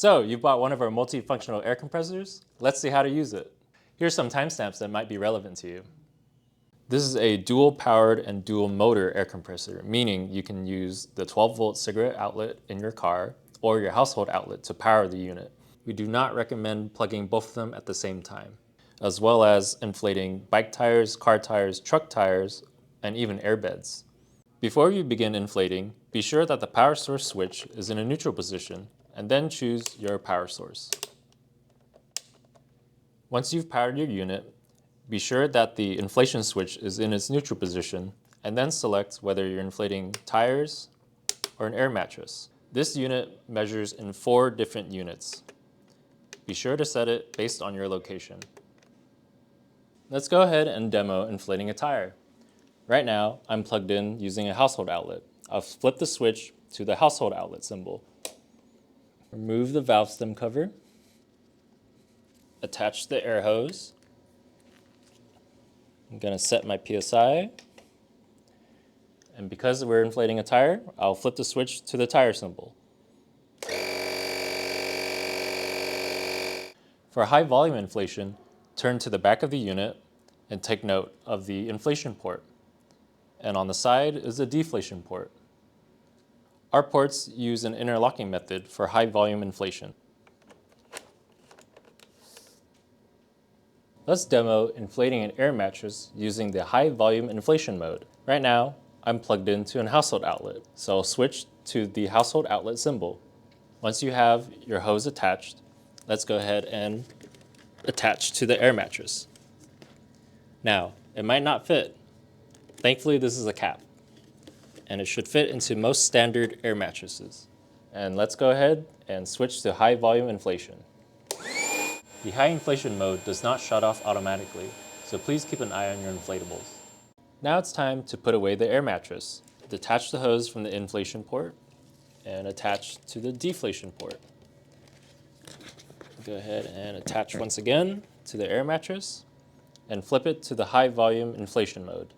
So you've bought one of our multifunctional air compressors. Let's see how to use it. Here's some timestamps that might be relevant to you. This is a dual powered and dual motor air compressor, meaning you can use the 12-volt cigarette outlet in your car or your household outlet to power the unit. We do not recommend plugging both of them at the same time, as well as inflating bike tires, car tires, truck tires, and even airbeds. Before you begin inflating, be sure that the power source switch is in a neutral position, and then choose your power source. Once you've powered your unit, be sure that the inflation switch is in its neutral position, and then select whether you're inflating tires or an air mattress. This unit measures in 4 different units. Be sure to set it based on your location. Let's go ahead and demo inflating a tire. Right now, I'm plugged in using a household outlet. I'll flip the switch to the household outlet symbol. Remove the valve stem cover. Attach the air hose. I'm going to set my PSI. And because we're inflating a tire, I'll flip the switch to the tire symbol. For high volume inflation, turn to the back of the unit and take note of the inflation port. And on the side is the deflation port. Our ports use an interlocking method for high volume inflation. Let's demo inflating an air mattress using the high volume inflation mode. Right now, I'm plugged into a household outlet, so I'll switch to the household outlet symbol. Once you have your hose attached, let's go ahead and attach to the air mattress. Now, it might not fit. Thankfully, this is a cap, and it should fit into most standard air mattresses. And let's go ahead and switch to high volume inflation. The high inflation mode does not shut off automatically, so please keep an eye on your inflatables. Now it's time to put away the air mattress. Detach the hose from the inflation port and attach to the deflation port. Go ahead and attach once again to the air mattress and flip it to the high volume inflation mode.